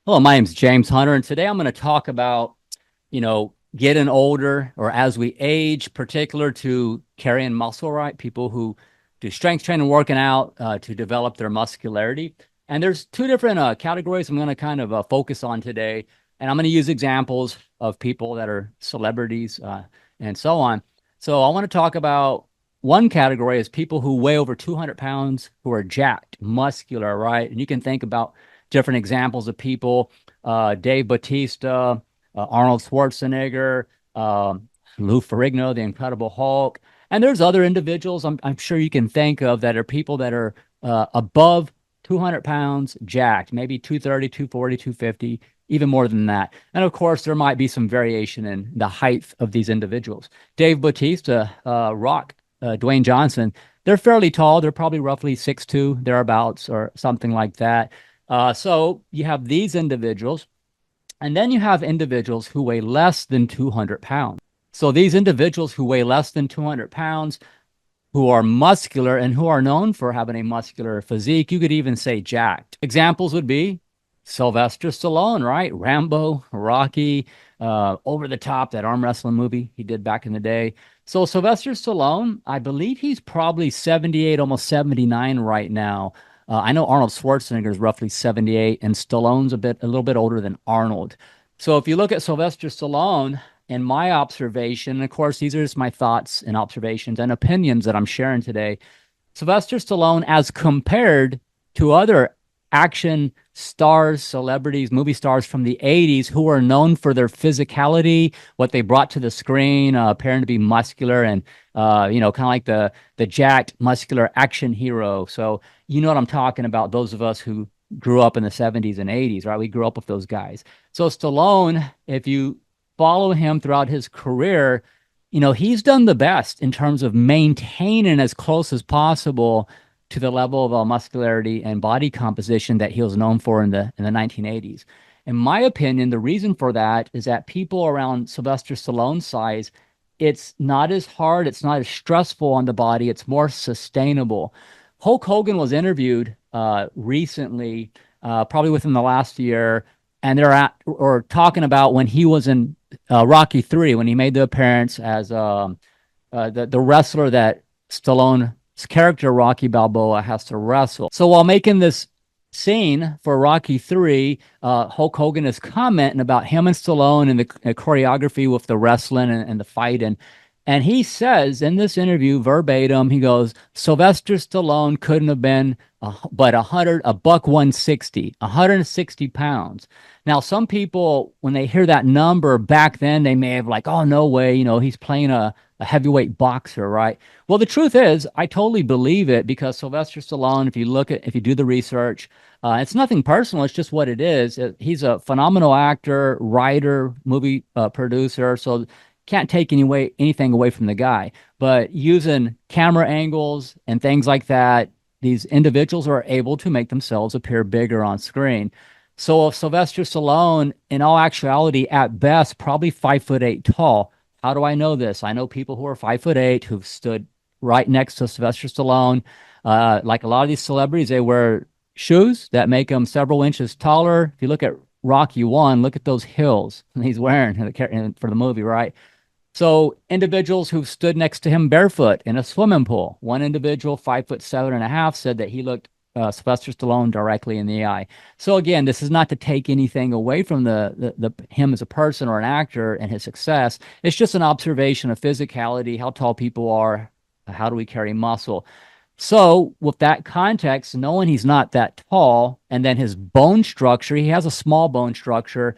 Hello, my name's James Hunter, and today I'm going to talk about, getting older or as we age, particular to carrying muscle, right? People who do strength training, working out to develop their muscularity. And there's two different categories I'm going to kind of focus on today. And I'm going to use examples of people that are celebrities and so on. So I want to talk about one category is people who weigh over 200 pounds who are jacked, muscular, right? And you can think about different examples of people, Dave Bautista, Arnold Schwarzenegger, Lou Ferrigno, the Incredible Hulk. And there's other individuals I'm sure you can think of that are people that are above 200 pounds jacked, maybe 230, 240, 250, even more than that. And of course, there might be some variation in the height of these individuals. Dave Bautista, Rock, Dwayne Johnson, they're fairly tall. They're probably roughly 6'2", thereabouts, or something like that. So you have these individuals, and then you have individuals who weigh less than 200 pounds. So these individuals who weigh less than 200 pounds, who are muscular and who are known for having a muscular physique, you could even say jacked. Examples would be Sylvester Stallone, right? Rambo, Rocky, Over the Top, that arm wrestling movie he did back in the day. So Sylvester Stallone, I believe he's probably 78, almost 79 right now. I know Arnold Schwarzenegger is roughly 78, and Stallone's a little bit older than Arnold. So if you look at Sylvester Stallone, in my observation, and of course, these are just my thoughts and observations and opinions that I'm sharing today. Sylvester Stallone, as compared to other action stars, celebrities, movie stars from the 80s who are known for their physicality, what they brought to the screen, appearing to be muscular and, kind of like the jacked, muscular action hero. So, you know what I'm talking about, those of us who grew up in the 70s and 80s, right? We grew up with those guys. So, Stallone, if you follow him throughout his career, he's done the best in terms of maintaining as close as possible to the level of muscularity and body composition that he was known for in the 1980s. In my opinion, the reason for that is that people around Sylvester Stallone's size, it's not as hard, it's not as stressful on the body, it's more sustainable. Hulk Hogan was interviewed recently, probably within the last year, and or talking about when he was in Rocky 3, when he made the appearance as the wrestler that Stallone's character Rocky Balboa has to wrestle. So while making this scene for Rocky 3, Hulk Hogan is commenting about him and Stallone and the choreography with the wrestling and the fight. And he says in this interview verbatim, he goes, Sylvester Stallone couldn't have been but a buck 160, 160 pounds. Now, some people, when they hear that number back then, they may have like, oh, no way, he's playing a heavyweight boxer, right? Well, the truth is, I totally believe it because Sylvester Stallone, if you do the research, it's nothing personal. It's just what it is. He's a phenomenal actor, writer, movie producer. So can't take anything away from the guy. But using camera angles and things like that, these individuals are able to make themselves appear bigger on screen. So if Sylvester Stallone, in all actuality, at best, probably 5'8" tall. How do I know this? I know people who are 5'8" who've stood right next to Sylvester Stallone. Like a lot of these celebrities, they wear shoes that make them several inches taller. If you look at Rocky 1, look at those heels he's wearing for the movie, right? So individuals who've stood next to him barefoot in a swimming pool. One individual, 5'7.5", said that he looked Sylvester Stallone directly in the eye. So again, this is not to take anything away from the him as a person or an actor and his success. It's just an observation of physicality, how tall people are, how do we carry muscle. So with that context, knowing he's not that tall, and then his bone structure, he has a small bone structure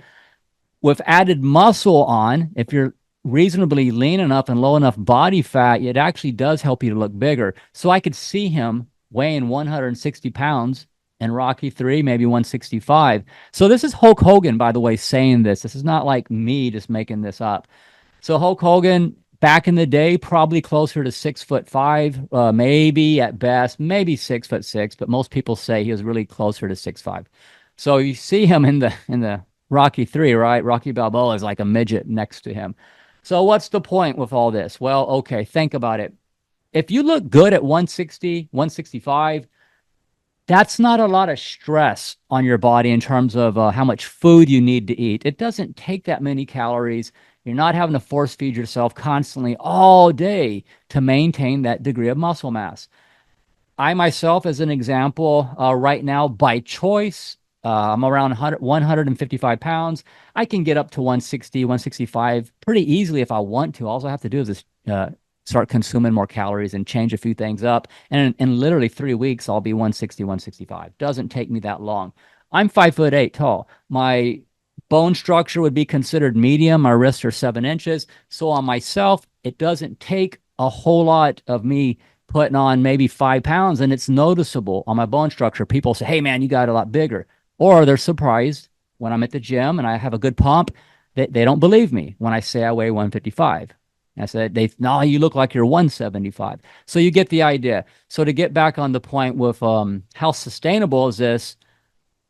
with added muscle on, if you're reasonably lean enough and low enough body fat, it actually does help you to look bigger. So I could see him weighing 160 pounds in Rocky 3, maybe 165. So this is Hulk Hogan, by the way, saying this. This is not like me just making this up. So Hulk Hogan, back in the day, probably closer to 6'5", maybe at best, maybe 6'6", but most people say he was really closer to 6'5". So you see him in the Rocky 3, right? Rocky Balboa is like a midget next to him. So what's the point with all this? Well, okay, think about it. If you look good at 160, 165, That's not a lot of stress on your body in terms of how much food you need to eat. It doesn't take that many calories. You're not having to force feed yourself constantly all day to maintain that degree of muscle mass. I myself, as an example, right now by choice, I'm around 155 pounds. I can get up to 160, 165 pretty easily if I want to. All I have to do is just start consuming more calories and change a few things up. And in literally 3 weeks, I'll be 160, 165. Doesn't take me that long. I'm 5'8" tall. My bone structure would be considered medium. My wrists are 7 inches. So on myself, it doesn't take a whole lot of me putting on maybe 5 pounds, and it's noticeable on my bone structure. People say, "Hey, man, you got a lot bigger," or they're surprised when I'm at the gym and I have a good pump. They don't believe me when I say I weigh 155. I said, no, you look like you're 175. So you get the idea. So to get back on the point with how sustainable is this,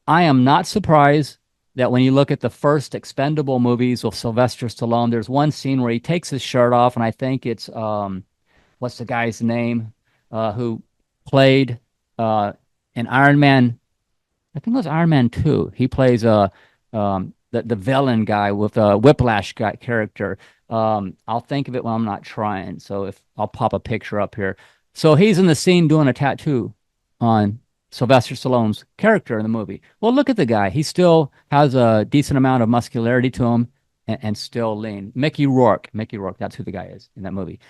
I am not surprised that when you look at the first Expendable movies with Sylvester Stallone, there's one scene where he takes his shirt off, and I think it's what's the guy's name who played in Iron Man? I think it was Iron Man 2. He plays the villain guy with a Whiplash guy character. I'll think of it when I'm not trying. So if I'll pop a picture up here. So he's in the scene doing a tattoo on Sylvester Stallone's character in the movie. Well, look at the guy. He still has a decent amount of muscularity to him and still lean. Mickey Rourke. Mickey Rourke. That's who the guy is in that movie.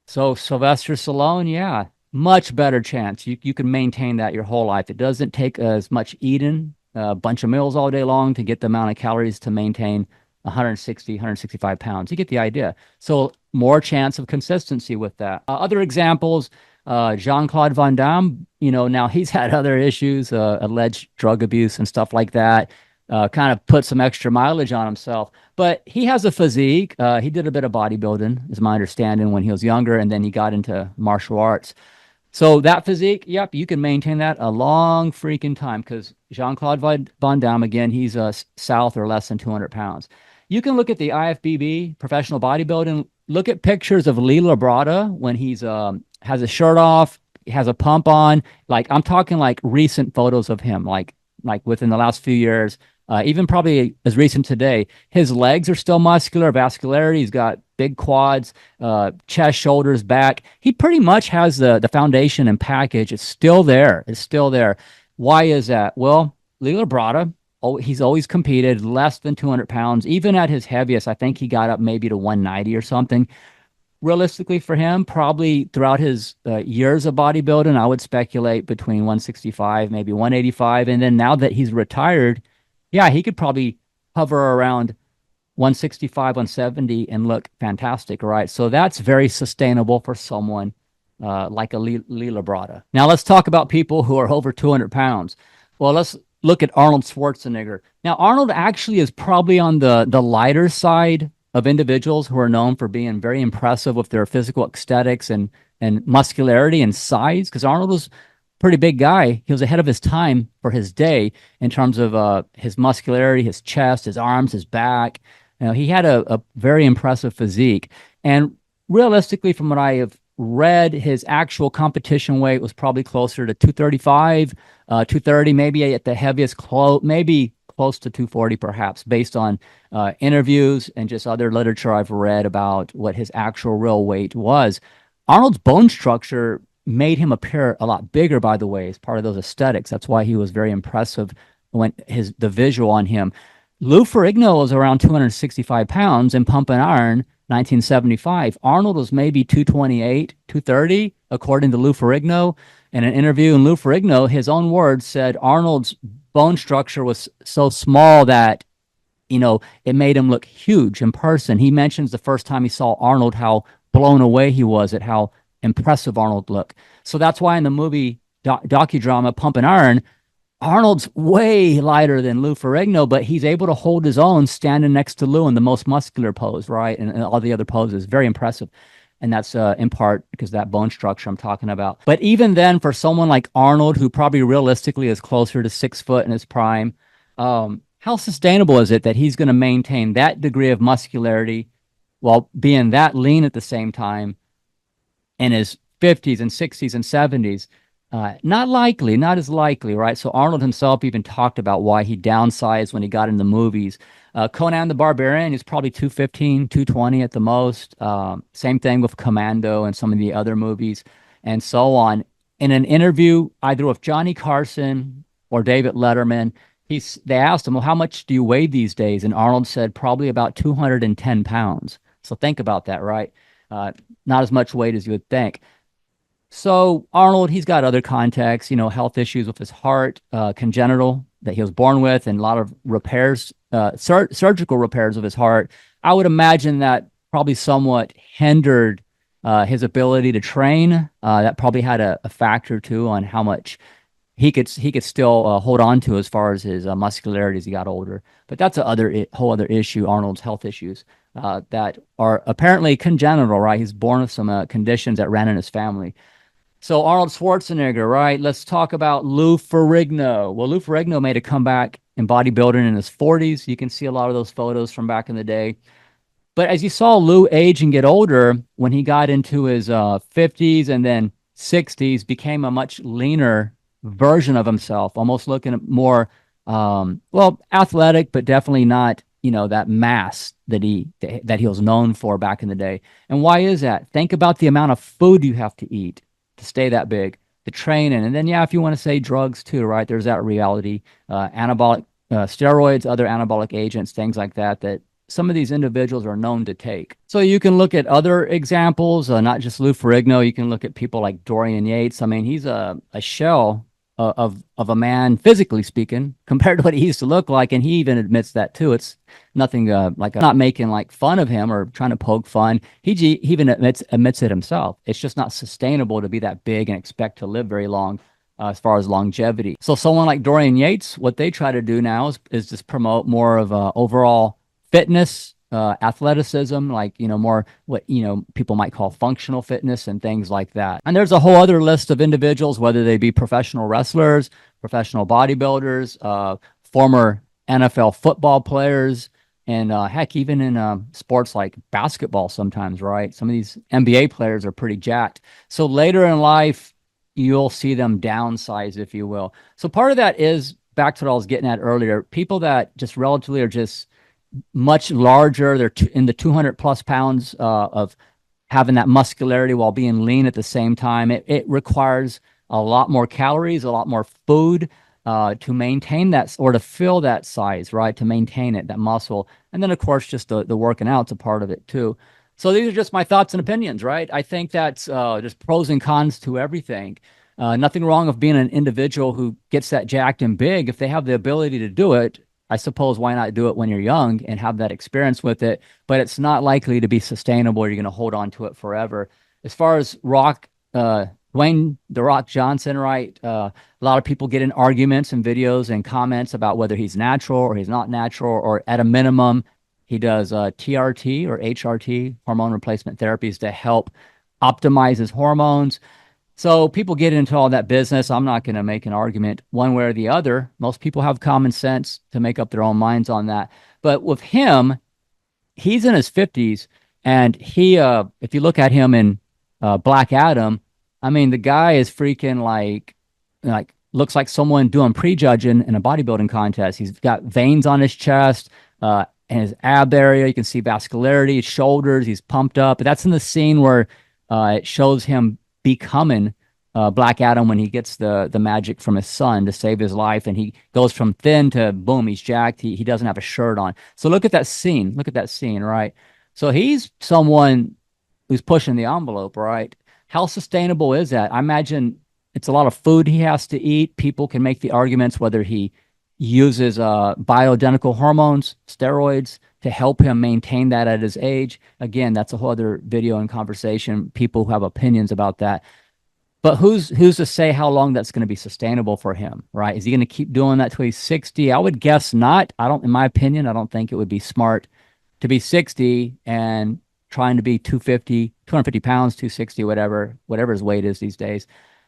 So Sylvester Stallone, yeah, much better chance. You can maintain that your whole life. It doesn't take as much eating, a bunch of meals all day long to get the amount of calories to maintain 160, 165 pounds. You get the idea. So more chance of consistency with that. Other examples, Jean-Claude Van Damme, now he's had other issues, alleged drug abuse and stuff like that. Kind of put some extra mileage on himself. But he has a physique. He did a bit of bodybuilding, is my understanding, when he was younger, and then he got into martial arts. So that physique, yep, you can maintain that a long freaking time because Jean-Claude Van Damme, again, he's south or less than 200 pounds. You can look at the IFBB, professional bodybuilding. Look at pictures of leelabrada when he's has a shirt off, has a pump on. Like I'm talking like recent photos of him, like within the last few years. Even probably as recent today, his legs are still muscular, vascularity. He's got big quads, chest, shoulders, back. He pretty much has the foundation and package. It's still there. It's still there. Why is that? Well, Leela Brada, he's always competed less than 200 pounds. Even at his heaviest, I think he got up maybe to 190 or something. Realistically for him, probably throughout his years of bodybuilding, I would speculate between 165, maybe 185. And then now that he's retired, yeah, he could probably hover around 165, 170 and look fantastic, right? So that's very sustainable for someone like a Leela Brada. Now let's talk about people who are over 200 pounds. Well, let's look at Arnold Schwarzenegger. Now, Arnold actually is probably on the lighter side of individuals who are known for being very impressive with their physical aesthetics and muscularity and size, because Arnold was pretty big guy. He was ahead of his time for his day in terms of his muscularity, his chest, his arms, his back. He had a very impressive physique. And realistically, from what I have read, his actual competition weight was probably closer to 235, 230, maybe at the heaviest, maybe close to 240 perhaps, based on interviews and just other literature I've read about what his actual real weight was. Arnold's bone structure made him appear a lot bigger, by the way, as part of those aesthetics. That's why he was very impressive when the visual on him. Lou Ferrigno was around 265 pounds in Pump and Iron, 1975. Arnold was maybe 228, 230, according to Lou Ferrigno. In an interview in Lou Ferrigno, his own words said Arnold's bone structure was so small that, it made him look huge in person. He mentions the first time he saw Arnold, how blown away he was at how impressive Arnold looked. So that's why in the movie docudrama Pump and Iron, Arnold's way lighter than Lou Ferrigno, but he's able to hold his own standing next to Lou in the most muscular pose, right? And all the other poses. Very impressive. And that's in part because that bone structure I'm talking about. But even then, for someone like Arnold, who probably realistically is closer to 6 foot in his prime, how sustainable is it that he's going to maintain that degree of muscularity while being that lean at the same time in his 50s and 60s and 70s? Not likely, not as likely, right? So Arnold himself even talked about why he downsized when he got in the movies. Conan the Barbarian is probably 215, 220 at the most. Same thing with Commando and some of the other movies and so on. In an interview, either with Johnny Carson or David Letterman, they asked him, well, how much do you weigh these days? And Arnold said, probably about 210 pounds. So think about that, right? Uh, Not as much weight as you would think. So Arnold, he's got other contexts, health issues with his heart, congenital that he was born with, and a lot of repairs, surgical repairs of his heart. I would imagine that probably somewhat hindered his ability to train. That probably had a factor too on how much he could still hold on to as far as his muscularity as he got older. But that's a whole other issue. Arnold's health issues that are apparently congenital, right? He's born with some conditions that ran in his family. So Arnold Schwarzenegger, right? Let's talk about Lou Ferrigno. Well, Lou Ferrigno made a comeback in bodybuilding in his 40s. You can see a lot of those photos from back in the day. But as you saw Lou age and get older, when he got into his 50s and then 60s, became a much leaner version of himself, almost looking more, well, athletic, but definitely not, that mass that he was known for back in the day. And why is that? Think about the amount of food you have to eat to stay that big, the training. And then, yeah, if you want to say drugs too, right? There's that reality, anabolic steroids, other anabolic agents, things like that, that some of these individuals are known to take. So you can look at other examples, not just Lou Ferrigno. You can look at people like Dorian Yates. I mean, he's a shell of a man, physically speaking, compared to what he used to look like, and he even admits that too. It's nothing like not making like fun of him or trying to poke fun. He even admits it himself. It's just not sustainable to be that big and expect to live very long. As far as longevity. So someone like Dorian Yates, what they try to do now is just promote more of overall fitness, athleticism, like, more what, people might call functional fitness and things like that. And there's a whole other list of individuals, whether they be professional wrestlers, professional bodybuilders, former NFL football players, and heck, even in sports like basketball sometimes, right? Some of these NBA players are pretty jacked. So later in life, you'll see them downsize, if you will. So part of that is back to what I was getting at earlier. People that just relatively are just much larger, they're in the 200 plus pounds of having that muscularity while being lean at the same time. It requires a lot more calories, a lot more food to maintain that or to fill that size, right? To maintain it, that muscle. And then, of course, just the working out's a part of it too. So these are just my thoughts and opinions, right? I think that's just pros and cons to everything. Nothing wrong with being an individual who gets that jacked and big. If they have the ability to do it, I suppose why not do it when you're young and have that experience with it? But it's not likely to be sustainable. You're going to hold on to it forever. As far as Dwayne "The Rock" Johnson, right? A lot of people get in arguments and videos and comments about whether he's natural or he's not natural, or at a minimum, he does TRT or HRT, hormone replacement therapies, to help optimize his hormones. So people get into all that business. I'm not going to make an argument one way or the other. Most people have common sense to make up their own minds on that. But with him, he's in his 50s, and if you look at him in Black Adam, I mean, the guy is freaking like looks like someone doing prejudging in a bodybuilding contest. He's got veins on his chest, and his ab area. You can see vascularity, his shoulders. He's pumped up. But that's in the scene where it shows him becoming Black Adam when he gets the magic from his son to save his life, and he goes from thin to boom, he's jacked. He doesn't have a shirt on. So look at that scene. Look at that scene, right? So he's someone who's pushing the envelope, right? How sustainable is that? I imagine it's a lot of food he has to eat. People can make the arguments whether he uses bioidentical hormones, steroids, to help him maintain that at his age. Again, that's a whole other video and conversation. People who have opinions about that. But who's to say how long that's going to be sustainable for him, right? Is he going to keep doing that till he's 60? I would guess not. In my opinion, I don't think it would be smart to be 60 and trying to be 250 pounds, 260, whatever his weight is these days.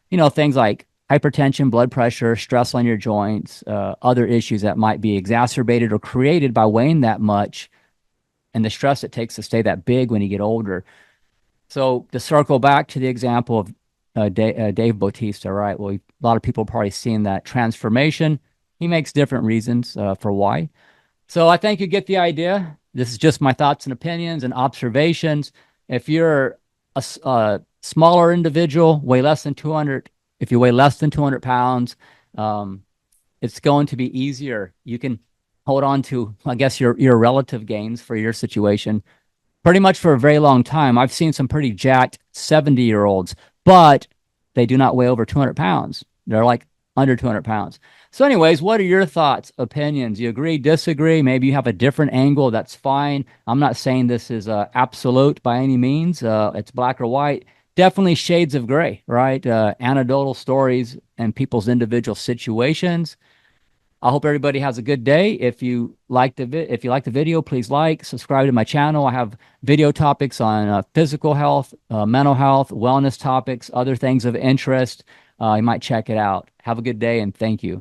Things like hypertension, blood pressure, stress on your joints, other issues that might be exacerbated or created by weighing that much, and the stress it takes to stay that big when you get older. So to circle back to the example of Dave Bautista, right? Well, a lot of people probably seen that transformation. He makes different reasons for why. So I think you get the idea. This is just my thoughts and opinions and observations. If you're a smaller individual, weigh less than 200, if you weigh less than 200 pounds, um, it's going to be easier. You can hold on to, I guess, your relative gains for your situation pretty much for a very long time. I've seen some pretty jacked 70-year-olds, but they do not weigh over 200 pounds. They're like under 200 pounds. So, anyways, what are your thoughts, opinions? You agree, disagree? Maybe you have a different angle. That's fine. I'm not saying this is absolute by any means. It's black or white. Definitely shades of gray, right? Anecdotal stories and people's individual situations. I hope everybody has a good day. If you like the video, please like, subscribe to my channel. I have video topics on physical health, mental health, wellness topics, other things of interest. You might check it out. Have a good day and thank you.